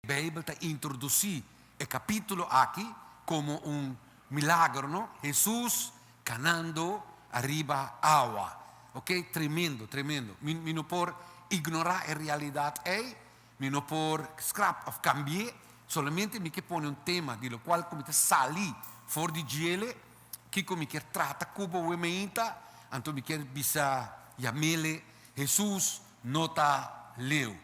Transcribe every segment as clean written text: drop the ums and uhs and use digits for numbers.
Bíblia está introduzir o capítulo aqui como milagro, não? Jesus canando arriba água. Ok? Tremendo, tremendo. Mi não por ignorar a realidade mi não por scrap of cambiar, solamente mi che pone un tema di lo qual come te sali fuori di gele, che come che tratta cubo uementa, anto mi che bisa yamele Jesus nota leu.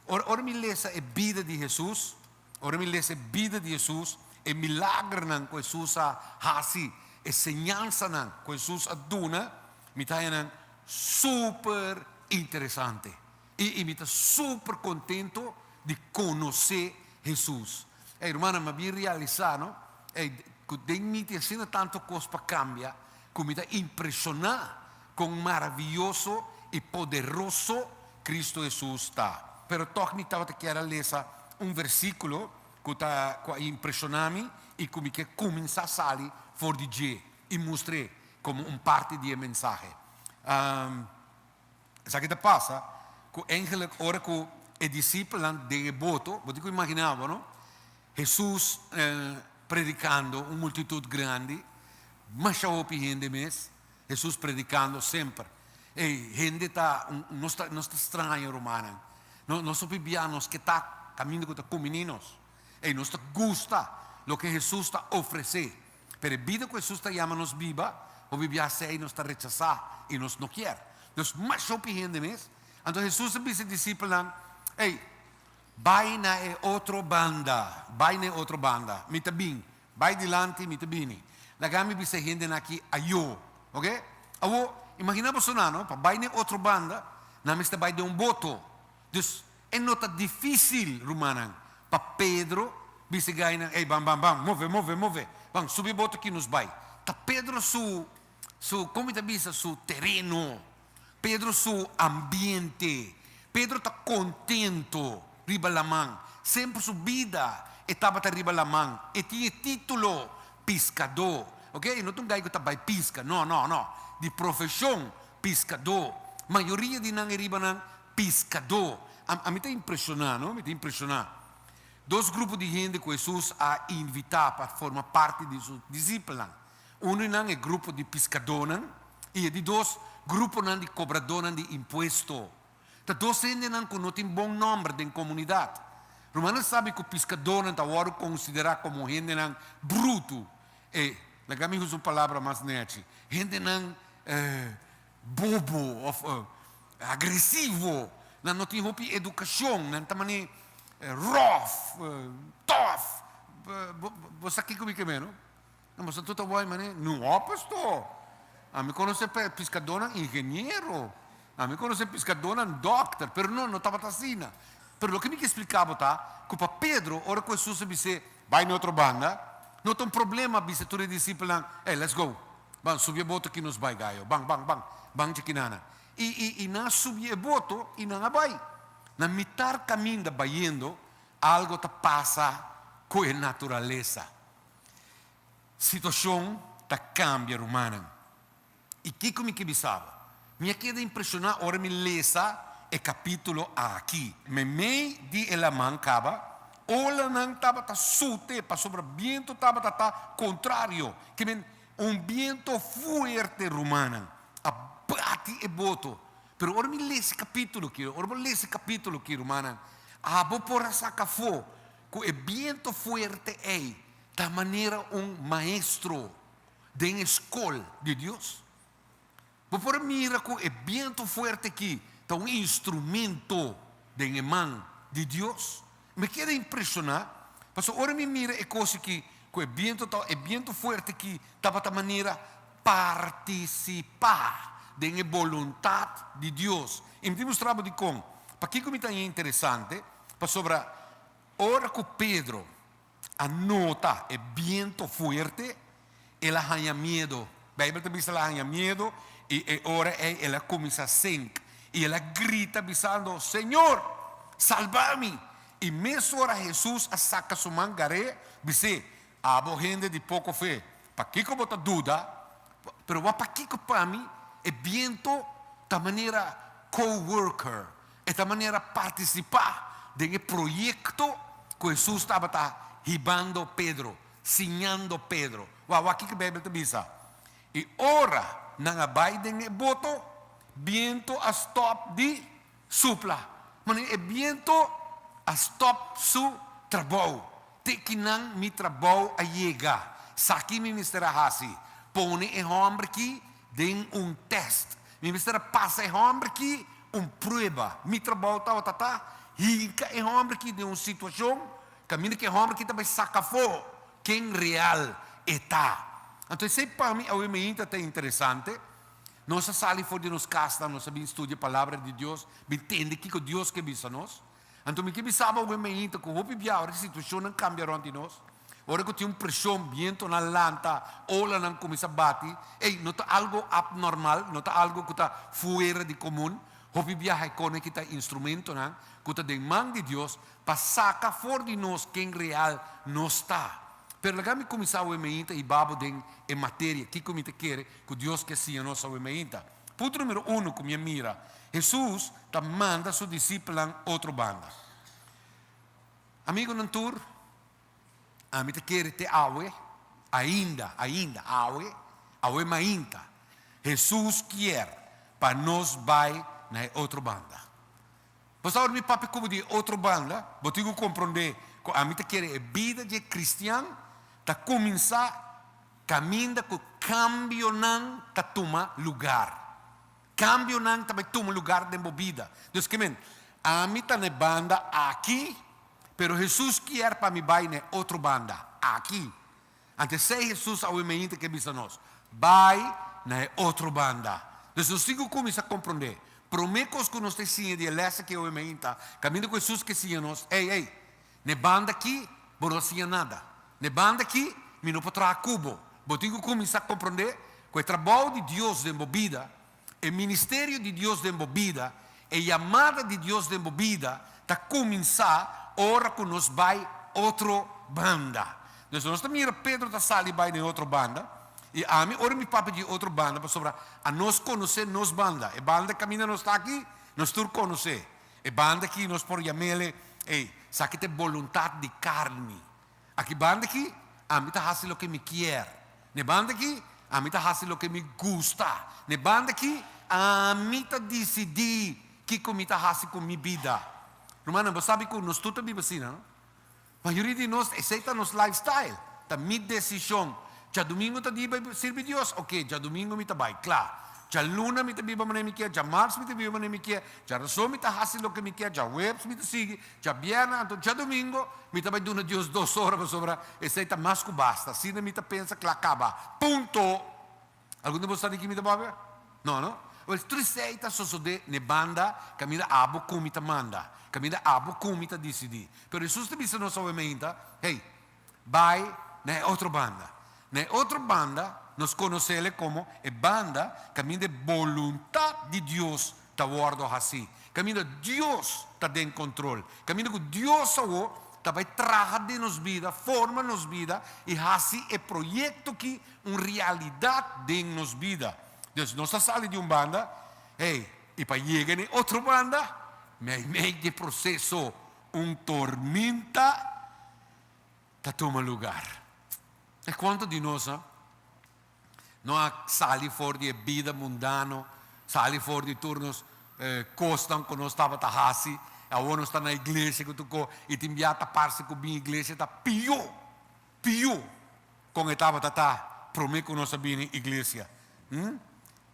Ora mi lesa e vida di Jesus, ora mi lesa e vida di Jesus, e milagre nan ko Jesus hasi, e segnanza nan ko Jesus aduna, mi tayanan super interessante. E mi sta super contento di conoscere Jesus. Romana, ma vi realizzano, den miti assina tanto cosa cambia, come mi sta impressionando con maravilloso e poderoso Cristo Jesus sta. Però toch mi stava chiara lesa un versicolo che sta impressionami e come che comincia a salire fuori di G e mostra come un parte di mensaje. Sa che passa? Que eigenlijk ora que e discípulos de boto, você imaginava, não? Jesus predicando uma multitud grande, mas já houve gente mesmo, Jesus predicando sempre. E gente está não está estranha romana, não são bibianos que está caminhando com meninos, e não está gusta lo que Jesus está oferecendo. Pero a vida que Jesus está chamando-nos viva, o bibia sei não está rechazar e nos não quer. Então, mas houve gente mesmo. Então Jesus disse aos discípulos, vai na outra banda, mita bem, vai dilante, mita bem. Lagami bisa gente aqui ayo, ok? Awo, imagina você não, vai na outra banda, na mista vai de boto. Dus é nota difícil, romana, para Pedro, bisa gaina, move, bang, subi boto que nos vai. Ta Pedro como te bisa, su terreno. Pedro su ambiente, Pedro está contento, riba la mão, sempre su vida estava riba la mão, e tinha título pescador, ok? Não tem um gajo que está vai pisca, não, de profissão pescador, maioria de não é riba não pescador, a mim está impressionando, não? Me está impressionando. Dois grupos de gente que Jesus a invitar para formar parte de seus discípulos, não é grupo de pescadores e de dois grupo de cobradores de imposto. Tá dois gente que não tem bom nome da comunidade. Romano sabe que o pescador está agora considerado como gente bruto. E, lá usa uma palavra mais nete. Gente bobo, agressivo. Não tem educação, não tem rough, tough. Você aqui comigo mesmo? Não, mas tudo bom, mané? Não, pastor. A mim conhece pescador engenheiro, a mim conhece pescador doctor, mas não estava assim. Mas o que me explicava tá, que para Pedro, ora que Jesus disse, vai na outra banda, não tem problema, disse tu discípulo, let's go, vamos subir a boto que nos vai, gaio, bang, chiquinana. E na subir a boto, e não vai. Na mitad caminho da baiendo, algo te passa com a natureza. Situação te cambia, humana. E que como que bisava? Me queda impressionado, ora me lesa o capítulo aqui. Me de ela mancava, ola não estava tá sute, para sobre viento estava tá contrário, que vento forte romana, abate e boto. Pero ora me lesa capítulo aqui, romana. Vou por essa café, que o vento forte é da maneira maestro de escola de Deus. Por mira que o vento forte aqui está instrumento de mão de Deus. Me queda impressionar, porque agora me mira e coisa que o vento forte aqui estava da maneira participar da vontade de Deus. E me mostrava de como. Para que me está interessante, para sobre ora que Pedro anota o vento forte, ela ganha medo. A Bíblia também ela ganha medo. E ora ela começa a sentir. E ela grita, avisando: Senhor, salva-me. E mesmo ora Jesus saca sua mangaré, diz: há gente de pouco fé. Para que eu boto dúvida? Pero para que para mim é viento da maneira co-worker, é da maneira participar de projeto que Jesus estava hibando Pedro, sinhando Pedro. Wow, aqui que a Bíblia diz. E ora, nang abay din boto, viento a stop di supla. Mano, e viento a stop su trabaho. Tekinang mi trabaho a yega. Saki mi Mr. Hasi. Pone e hombre aqui den test. Mi Mr. passa e hombre aqui prueba. Mi trabaho tava tata. Higa e hombre aqui de situação. Caminho que hombre aqui também saca fo. Quem real está. Então, isso para mim é interessante. Nós saímos fora de nos casa, nós sabemos estudar a palavra de Deus, entender que Deus que visa nós. Então, me que bisava o momento que o bia a situação não cambia de nós. Ora que tem pressão, viento na lanta, ola não começa a bater, não está algo abnormal, não está algo que está fora de comum. O bia é que está instrumento, que está de mão de Deus, para sacar fora de nós quem real não está. Pero kami começar o ementa e babo em matéria que como te quer que Deus que sia nossa o ementa. Ponto número 1 que me mira. Jesus ta manda seu discípulo outra banda. Amigo nantur, a me te quer te awe, ainda awe mainta. Jesus quer para nós vai na outra banda. Mas agora me papi como de outra banda, botigo compreender que a me te quer é vida de cristiano. Ta começar caminhando com cambio não ta toma lugar. Cambio não ta toma lugar de vida. Deus que men, a mim ta ne banda aqui, pero Jesus quer para me vai na outra banda aqui. Antes sei Jesus ao meinte que bisa nós, vai na outra banda. Deus eu sigo começar a compreender. Promecos que nós temos de lesa que o meinte, caminhando com Jesus que sia nós. Ei, ne banda aqui, não sia nada. Ne banda aqui, me não potrá cubo. Botigo começar a compreender que o trabalho de Deus de vida, o ministério de Deus de vida, a chamada de Deus de vida, está começar ora que nós vai outra banda. Então, nós também Pedro está sali vai em outra banda, e a mim, ora me papo de outra banda, para sobre a nós conhecer nos banda. E banda caminha nós está aqui, nós tur conhecer. E banda aqui nós por chamele, sabe que tem vontade de carne. Aqui banda aqui, a mim está fazendo o que me quer. Ne banda aqui, a mim está fazendo o que me gusta. Ne banda aqui, a mim está decidir que como está fazendo com minha vida. Romano, você sabe que nós tudo também assim, não? A maioria de nós aceita nosso lifestyle. Tá minha decisão. Já domingo está de servir Deus, ok? Já domingo me está bem, claro. Já luna me está viva maneira me quer, já março me está viva maneira me quer, já razão me está fazendo o que me quer, já webs me está sigue, já viernes, então já domingo me está vai dando Deus 2 horas sobre esse está mais que basta. Assim me está pensa que acaba. Ponto. Algum de vocês aqui me está bem? Não? Mas tu aceita só de ne banda, caminha abo como me manda, caminha abo como me decidi. Pero Jesus te disse não somente, hey, vai na outra banda, na outra banda. Nos conhecemos como banda caminho de vontade de Deus está guardo assim. Caminho de Deus está em controle. Caminho que Deus está vai trabalhar de nos vida, forma nos vida e assim é projeto que uma realidade de nos vida. Deus não sai de banda, e para chegar em outra banda, meio de processo, tormenta está toma lugar. E quanto de nós, não sali fora de vida mundana, sali fora de turnos costam que nós estava assim, agora nós está na igreja que tu e te enviar a parte com a minha igreja está pior, com estava prometo que nós sabia na igreja.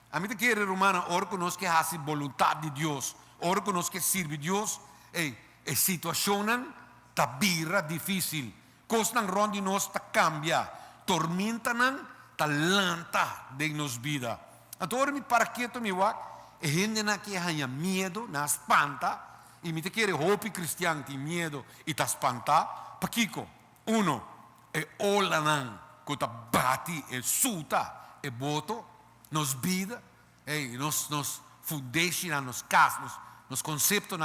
A mim te quer romana, ora que nós que hace vontade de Deus, ora que nós que serve Deus, a situação está birra difícil, costam ronde nós está cambia, tormenta talanta de nos vida. Então, me para quieto me wak, e gente na que hanya medo, na espanta, e me te quer hope cristiano que medo e ta espanta, pa kiko, uno, e olanan, que ta bati, e suta, e boto, nos vida, nos foundation, nos cas, nos concepto,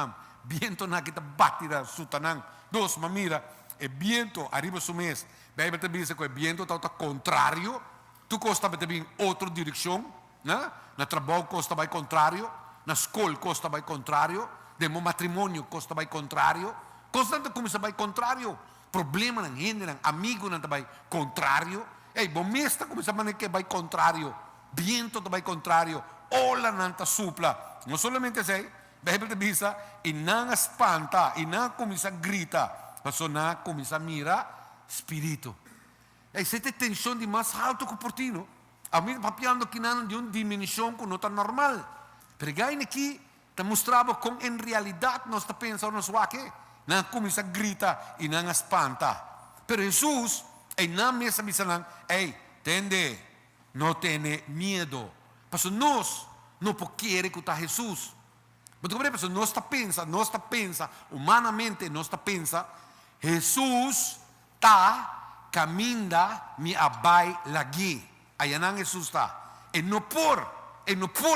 viento na que ta bati da suta nan. Dos, mamira, e viento, arriba su mes, Bíblia te diz que o viento está contrário. Tu costa também outra direção, né? Na trabalho costa vai contrário, na escola costa vai contrário, no matrimônio costa vai contrário, Constante começa vai contrário. Problema ng hindi ng amigo na vai contrário. Bomesta começa a que vai contrário. Viento vai contrário. Ola nanta supla. Não solamente sei, Bíblia te bisa, e não espanta, e não começa a gritar, mas não começa a mirar espírito. Você tem tensão de mais alto que o portino. A mim, papiando que não de uma dimensão que não está normal. Pero aqui, te mostrava como em realidade nós está pensando no suaque. Não começa a gritar e não espanta. Pero Jesus, não mesa bisa lang, tende, não tenha medo. Mas nós, não queremos que está Jesus. Mas como é nós está pensa, humanamente nós está pensa, Jesus está caminhando me abai lagi. Aí não Jesus está. E não por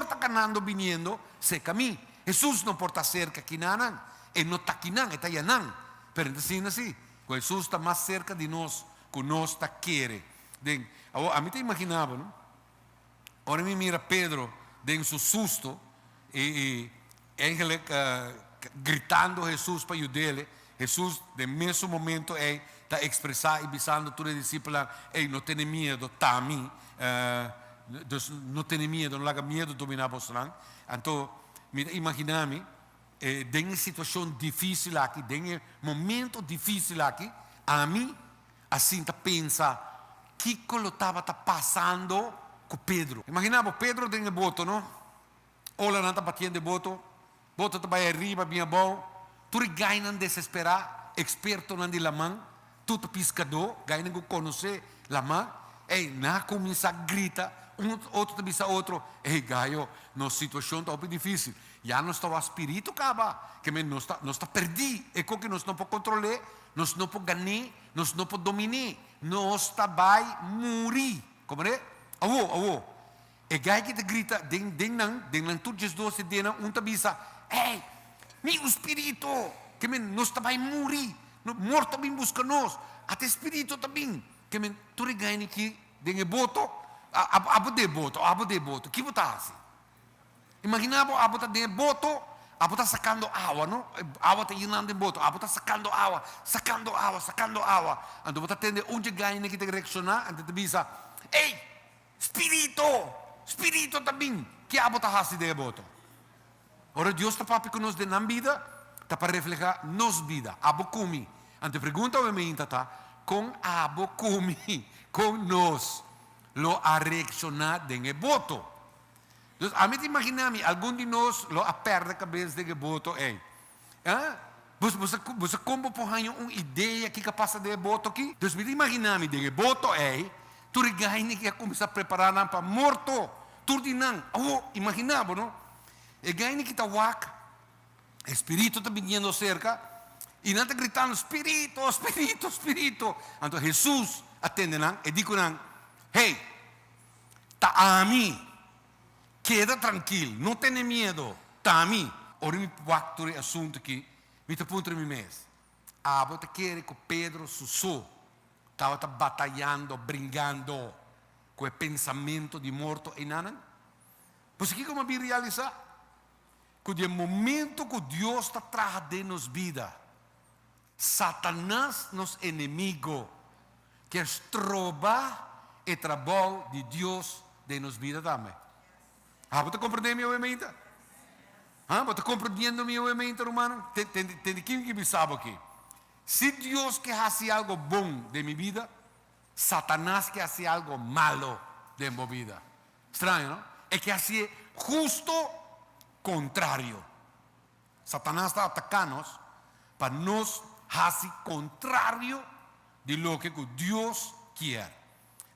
está canando viniendo cerca mim. Jesus não por estar cerca aqui não. E não está aqui não, está aí não. Pero assim, Jesus está mais cerca de nós, que nós está querer. A mim te imaginava, não? Ora me mira Pedro, de seu susto, e eigenlijk gritando Jesus para ajudá-lo. Jesus, no mesmo momento, está expressando e avisando a todos os discípulos, não tenha medo, está a mim. Não tenha medo, não haja medo de dominar você. Então, imagina-me, tem uma situação difícil aqui, tem um momento difícil aqui, a mim, assim, pensa, o que estava passando com Pedro? Imaginava, Pedro tem boto, não? Olha, não está batendo boto vai arriba, bem bom. Tu ganha desesperar, experto não de la mão, tu pescador, ganha com conhecer la mão, na começa a gritar, outro te avisa outro, gaio, nossa situação está bem difícil, já não está o espírito acaba, que não está perdido, é que nós não podemos controlar, nós não podemos ganhar, nós não podemos dominar, nós vai morrer, como é? Awo. E gai que te grita, den tudo Jesus se dena, te avisa, meu espírito, que nós vai morrer, morto bem busca nós, até espírito também, que tu reganha que den boto, abo de boto, que botar assim? Imaginava, abo tá de boto, abo tá sacando água, não? Água tá llenando de boto, abo tá sacando água. Então você tem onde ganha que te reaccionar, então te avisa, espírito também, que abo tá assim de boto. Ora, Deus está papi com nós de na vida, está para reflejar nos vida. Abo comi. Ante pergunta obviamente está, com abo comi, com nós, lo a reaccionar de voto. Então, a mim te imagina-me, algum de nós lo a perde a cabeça de voto, Você como porranho uma ideia que passa de voto aqui? Então, me imagina-me de voto, tu regaine que começa a preparar para morto. Tu dinan, imaginava, não? E ganha que está wak, espírito está vindo cerca, e não está gritando, espírito. Então Jesus atende e diz, está a mim, queda tranquilo, não tenha medo, está a mim. Ora, me wak o assunto aqui, me te ponto em mim mesmo. Você quer que Pedro sussurre, estava batalhando, brincando com o pensamento de morto e nada? Pois aqui como vi realizar? Que o momento que Deus está atrás de nos vida, Satanás, nosso inimigo, quer roubar o trabalho de Deus de nos vida também. Você compreende meu obviamente? Você compreende meu obviamente, romano? Tem que sabe aqui. Se Deus quer fazer algo bom de minha vida, Satanás quer fazer algo malo de minha vida. Estranho, não? É que assim justo contrário. Satanás está atacando-nos para nos fazer contrário de lo que Deus quer.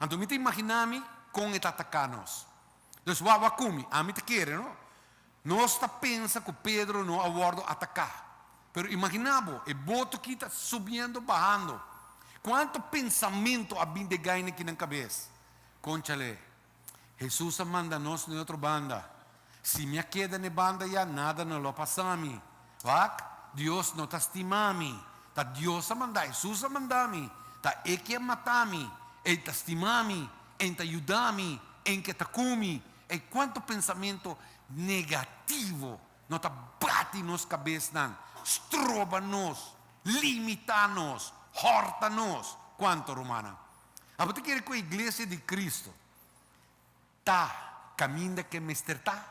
Então, me imagina-me com está atacando-nos. Então, wakumi, a mim te quer, não? Nós está pensa que Pedro não aborda atacar. Pero imaginamos, o boto que está subindo, bajando. Quanto pensamento há de ganhar aqui na cabeça? Conchale, Jesus manda nós em outra banda. Se me queda na banda já, nada não lo passa a mim. Deus não está estimando. Tá Deus a mandar, Jesus a mandar-me. Tá Ele que matar-me. Ele está estimando-me. Ele está ajudando-me. Ele que está comigo. E quanto pensamento negativo não está bate nos cabeça, não. Estroba-nos. limita-nos, horta-nos. Quanto, romana? A você quer que a igreja de Cristo tá caminho que mestre tá?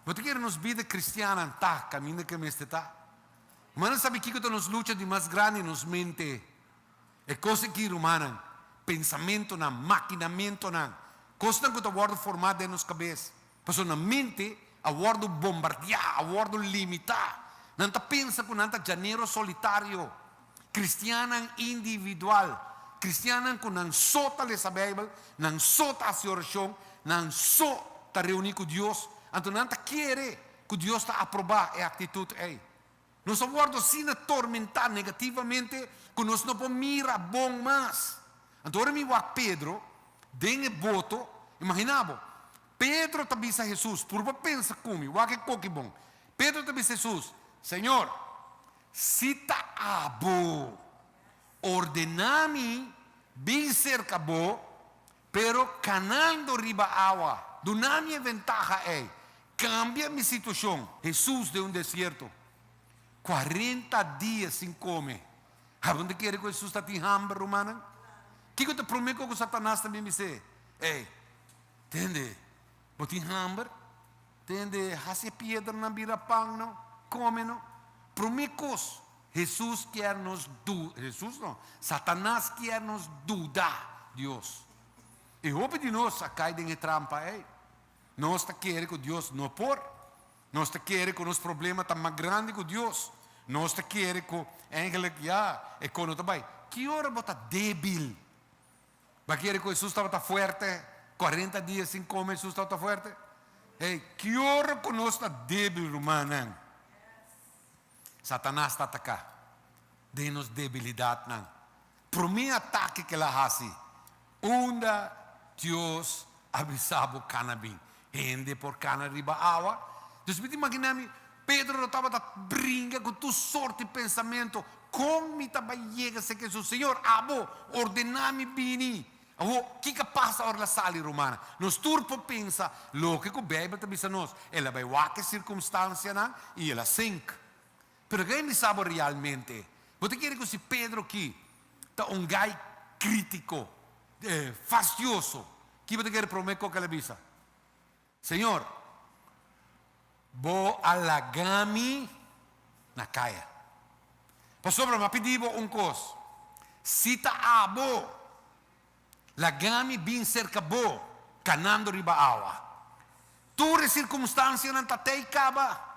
Você quer nos vida cristiana tá caminho que mestre tá? Mas sabe que nos luta de mais grande nos mente? É coisa que, romana, pensamento na, maquinamento na, coisa que está formada nos cabeça. Porque na mente, a word bombardear, a word limitar. Não está pensa com nanta janeiro solitário. Cristiana individual. Cristiana com não sota lesa Bíblia, não sota a oração, não sota reunir com Deus. Então não quer que Deus está aprovar a atitude aí. Nós somos sin atormentar negativamente, que nós não podemos mirar bom mais. Então, agora me Pedro, den voto, imaginava, Pedro também disse a Jesus, por que pensa comigo, o que é bom. Pedro também disse a Jesus, Senhor, se está abo, ordename, bem cerca bo, pero canando riba água, donami ventaja é, cambia minha situação. Jesus de deserto. 40 dias sem comer. Aonde quer que Jesus está em hambre, romana? Que eu te prometo que Satanás também me diz? Ei, entende? Você tem hambre? Entende? Hace pedra na bira pão, não? Come, não? Prometos. Jesus quer nos dudar. Jesus não. Satanás quer nos dudar. Deus. E roupa de nós a cair em trampa, ei. Nós queremos que Deus não por. Nós queremos que os problemas estão mais grandes que Deus. Nós queremos que, eigenlijk, é quando também. Que hora você débil? Vai querer que Jesus estava forte? 40 dias sem comer, Jesus estava forte? Ei, que hora que nós está débil, romana? Satanás está atacando. Dê-nos debilidade, não. Para mim, ataque que ela faz, onde Deus avisava o canabim. Rende por cana riba água. Dus me imaginami, Pedro estava brinca com tu sorte de pensamento, como me estava chega se que o Senhor, abo, ordenami bini. O que passa ora la sali romana? Nos turpo pensa, lo que a Bíblia está dizendo nós, ela vai qualquer circunstância na e ela sink. Pero quem me sabe realmente? Você quer que se Pedro aqui está gai crítico, fastidioso, que você quer prometer que ela visa? Senhor, vou alagami na caia. Pastor, mas pedivo coisa. Se está abo, lagami bem cerca bo, canando riba água. Ture circunstância não está até acaba.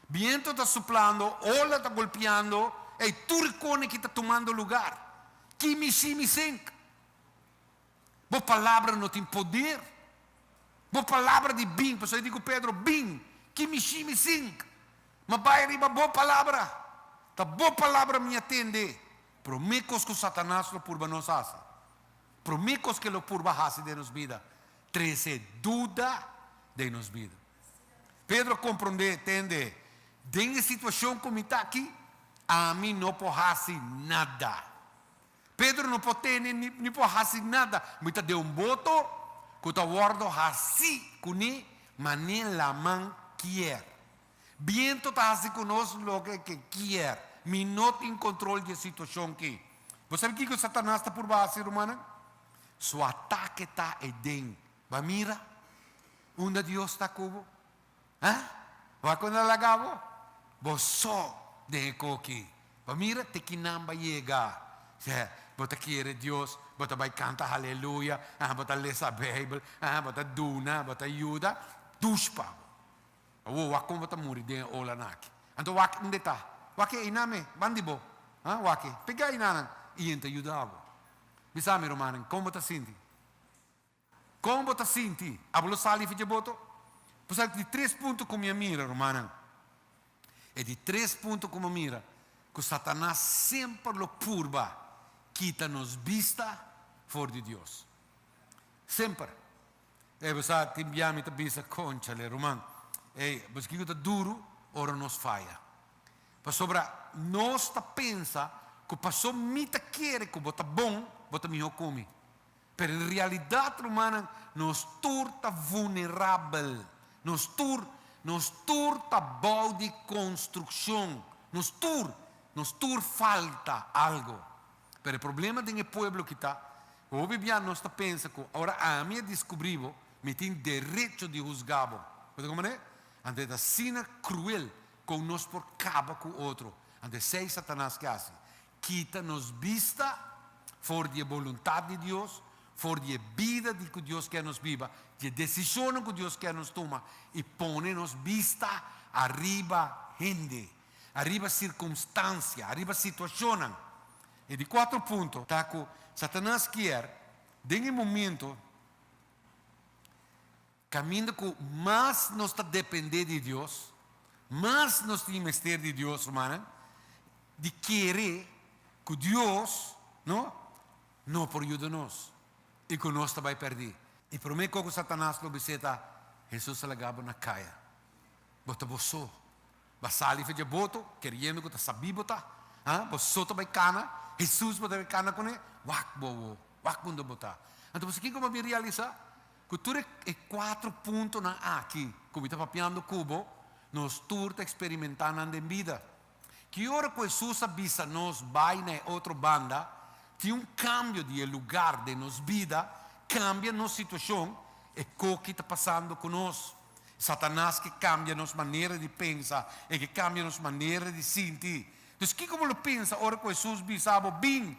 Viento está soplando, ola está golpeando, e tu recone que está tomando lugar. Que me sink. Boa palavra não tem poder. Boa palavra de bem, por isso eu digo Pedro, bem, que me sink. Mas vai riba boa palavra. Tá boa palavra me atende. Promecos que Satanás lo purba nos hace. Promecos que lo purba hace de nos vida. 13 duda de nos vida. Pedro compreende, entende. Dengue situação como está aqui, a mim não pode fazer nada. Pedro não pode ter nem pode fazer nada. Mas está de voto. Que o guardo assim, que mas nem a mão quer. Viento está assim conosco o que quer. Me não tem controle da situação aqui. Você sabe o que o Satanás está por baixo, romana? Seu ataque está dentro. Vai mira, onde Deus está cubo? Vai quando ela lagava? Você de aqui. Vai mira, te que não vai chegar. Você quer Deus. Você vai cantar aleluia, você lê a Bíblia, você duna, você ajuda, duspa. Como você morre dentro da olanaki. Então, onde está? Wake iname, bandibo. Wake, pega inanan, e te ajudava. Bisami romanen, como você sente? Como você sente? Hablo sali fiche boto? Pois de 3 pontos com minha mira, romana. E de 3 pontos como mira, que Satanás sempre lo purba, quita-nos vista fora de Deus. Sempre. E você te enviami te bisa conchale, romano. E você que está duro, ora nos falha. Para sobra, nós ta pensa que passou mita quer que bota bom, bota melhor come. Pero em realidade, romana, nós turta vulnerável. Nós turta bau de construção. Nos tur falta algo. Pero el problema del pueblo que está, o viviamo non sta pensa che ora a mia descobrivo, mi tiene derecho de juzgabo. ¿Puede como é? Ante da sina cruel con nos por cabo con otro. Ante sei Satanás que hace. Quita nos vista for de voluntad de Dios, for de vida de que Dios quer nos viva, de decisión que Dios quer nos toma y pone nos vista arriba gente, arriba circunstancia, arriba situación. E di 4 puntos, taco, Satanás quer, em momento, caminhando com mais nos está depender de Deus, mais nos tem investir de Deus, humana, de querer que Deus, não por ajuda-nos, e que nós vai perder. E por mim, quando Satanás lo visita, Jesus se lagava na caia. Bota você, basali fez boto, querendo que tu sabia botar, você vai cana. Jesus vai cana com ele, wak mundo botar. Então você como me realiza, que tu é 4 pontos na aqui, como está papiando cubo, nós turta experimentando na vida. Que hora que Jesus avisa nos vai na outra banda, tem cambio de lugar de nos vida, cambia nossa situação, e o que está passando conosco. Satanás que cambia nossa maneira de pensar, e que cambia nossa maneira de sentir. Dus kijk como lo pensa, ora que Jesus bisabo, bini,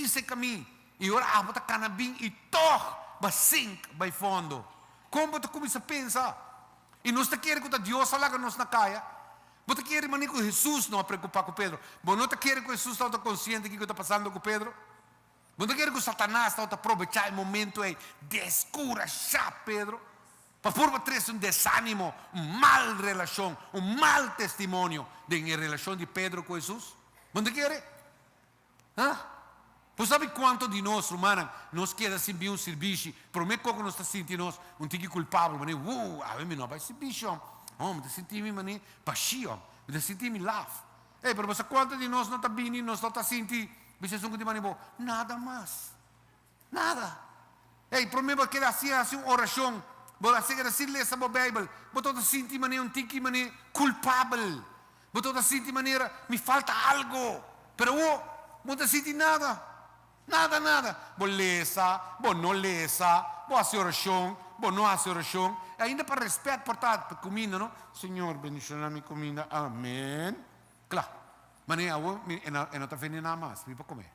se caminho. E ora abota cana bin e toch, vai sink, vai fundo. Como tu começa a pensar? E nós te queremos que Deus alaga nos na caia. Você quer maneira que Jesus não preocupar com Pedro. Você não quer que Jesus está consciente do que está passando com Pedro. Você quer que Satanás está aproveitar o momento e descurachar Pedro. Para por trazer um desânimo, mal relação, mal testemunho de relação de Pedro com Jesus. Você quer? Você sabe quanto de nós, humanos, nós queremos sentir um serviço, por mim, como nós sentimos um tique culpável, mas a mim não vai serviço, me sentimos paixão, me sentimos love. Pero você quanto de nós não está bem, nós não está sentindo, você só que nada mais, nada. Por mim, porque assim uma oração. Bola segera sille essa Bíblia, botou da sinti maneira tique maneira culpável, botou da sinti maneira me falta algo, pero botou sinti nada, boleza, bo não lesa, bo hace oração, bo não hace oração, ainda para respeito portado comida, não? Senhor, bendicionar minha comida, amém. Claro, maneira eu não tá vendo nada mais, me para comer.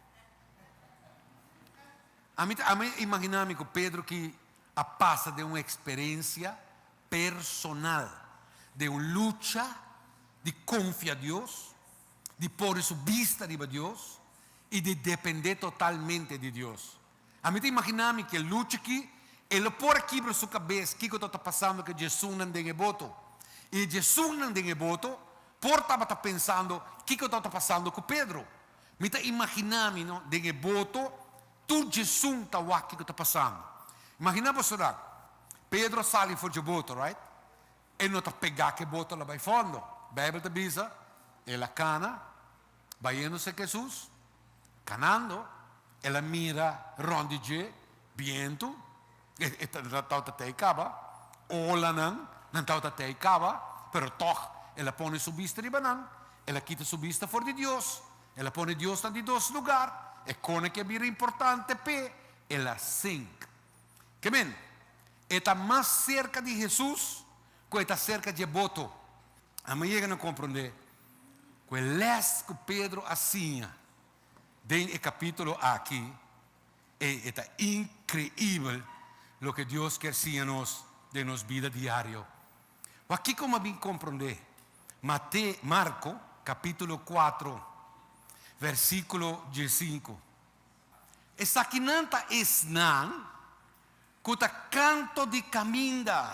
A mim imaginar-me com Pedro que a passa de uma experiência personal, de uma luta, de confiar em Deus, de pôr sua vista a Deus e de depender totalmente de Deus. A mim imaginar-me que a luta aqui, ele pôr aqui para sua cabeça, o que está passando, que Jesus não tem voto. E Jesus não tem voto, por estava pensando, o que está passando com Pedro. Me imaginar-me, não, tem voto, tu Jesus está o que está passando. Imagina você lá, Pedro sai for de boto, right? Ele não está pegar que boto lá vai fundo. Bíblia te diz, ele cana, vai indo-se Jesus, canando, ela mira rondige, viento, não está até acaba, ola não está até acaba, pero toch, ela põe sua vista de banana, ela quita sua vista for de Deus, ela põe Deus em dois lugares, e com que é importante, ela sink. Que bem, está mais cerca de Jesus que está cerca de voto. A mim chega a compreender que o les que Pedro assinha dentro do capítulo aqui é incrível o que Deus quer ensinar nos de nossa vida diária. Aqui como a mim compreender, Marco capítulo 4 versículo 15. Essa aqui não está esnan kuta canto de caminda,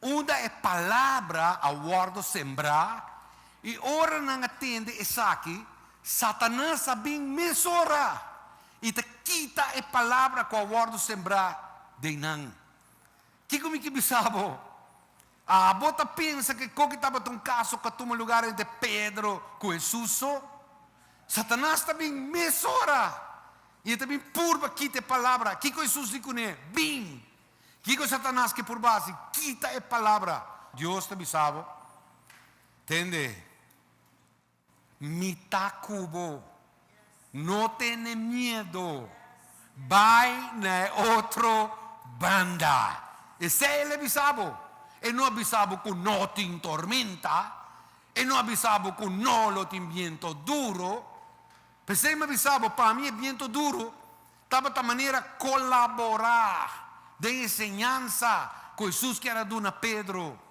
uma é palavra a guardo sembrar, e ora não atende essa aqui, Satanás sabe mesora, e te quita a palavra com a guardo sembrar de não. Que como que bisabo? A bota pensa que como estava um caso que toma lugar de Pedro com Jesus, Satanás também mesora. E também purba quita a palavra. Que Jesus diz com ele? Bim. Que Satanás que por base quita a palavra. Deus te sabe. Entende? mitad cubo. No tiene miedo. Vai na otro banda. Ese è l'abisabo. E non abisabo con no ti tormenta. E non abisabo con no lo ti viento duro. Per se mi abisabo para mí es viento duro. Estaba de manera colaborar de enseñanza con Jesús que era duna Pedro.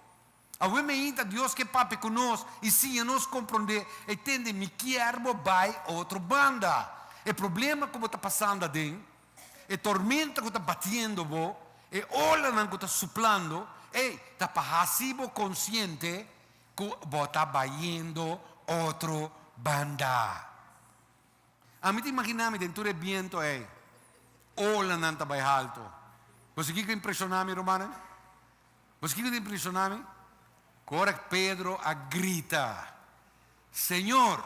Ovviamente Dios che papi con noi e se nos comprende e tende mi chiarbo vai outra banda. Il problema che sta passando dentro, e tormenta che sta battendo voi, e ola che sta soplando, e sta passivo consciente che sta battendo outra banda. A me ti immaginami dentro il viento e ola non sta alto. Você que impressionami, Romana? Você que impressionami? Ora Pedro grita, Señor,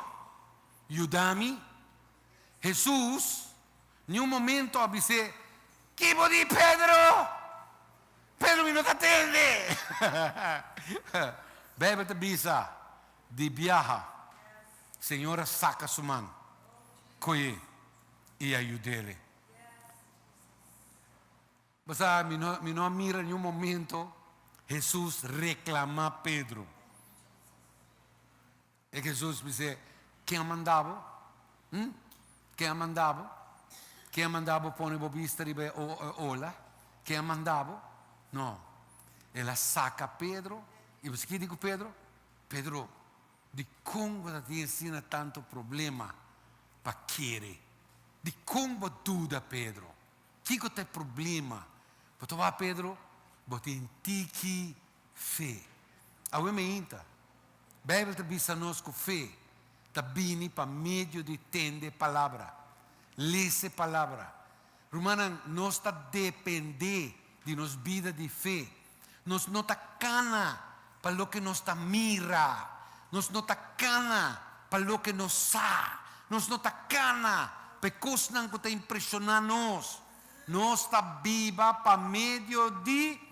ayúdame. Jesús, en un momento dice, ¿qué vuol dire Pedro? Pedro mi non ti attende. Bebe te bisa, di viaja. Señora saca su mano, coye y ayúdele. Mas mi no mira en un momento. Jesús reclama a Pedro. E Jesús dice, ¿qué ha mandado? ¿Qué ha mandado? ¿Qué ha mandado pone vista ribe ola? ¿Qué ha mandado? No. Él saca a Pedro. E você que digo Pedro? Pedro, de como ti ensina tanto problema para querer? De como dúvida, Pedro? Que é o problema? Para tomar Pedro? Bote in tiki fe. Ovviamente, Bible te bisa nos com fé. Ta bini pa medio di tende palavra. Lese palavra. Romana, nós está depender de nos vida de fé. Nós não está cana para lo que nos está mira. Nós não está cana para lo que nos sa. Nós não está cana para coisas que está impressionar nós. Nós está viva para medio de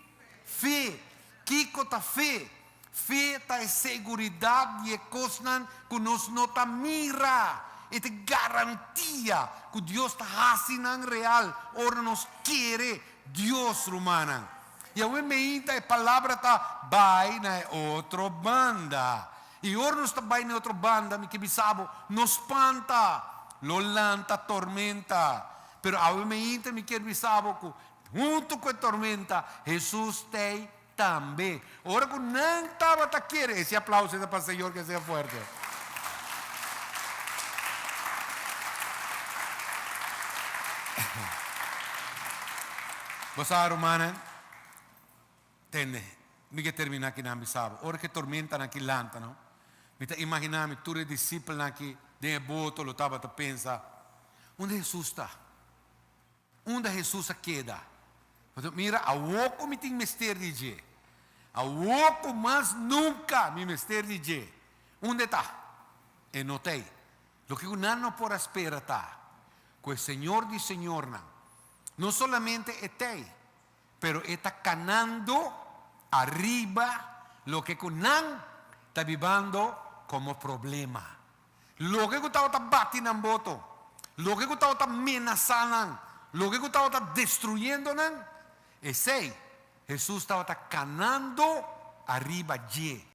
fé. Que é fé? Fé é segurança de coisas que nós não está mira. É garantia que Deus está fazendo real. Ora nos quer Deus, romana. E obviamente a palavra está vai na outra banda. E ora nos está vai na outra banda, me que bisabo, nos espanta, lolanta, tormenta. Pero obviamente me que bisabo que junto com a tormenta, Jesus tem também. Ora que não estava a querer, esse aplauso é para o Senhor que seja forte. Você, romana, entende? Mi che termina aqui na bisabo. Ora che tormenta aqui lanta, não? Mi immaginami tu i discepoli aqui de boto lo tava a pensa. Onde Jesus está? Onde Jesus queda? Mira, a pouco me tem mistério de G. A pouco mas nunca me mistério de G. Onde está? E não tem. Lo que um ano por espera está. Que o Senhor de Senhor não solamente é tem, pero está canando arriba lo que Cunan está vivendo como problema. Lo que estava batendo en voto, lo que estava amenazando, lo que estava destruyendo, ese Jesús estaba canando arriba allí.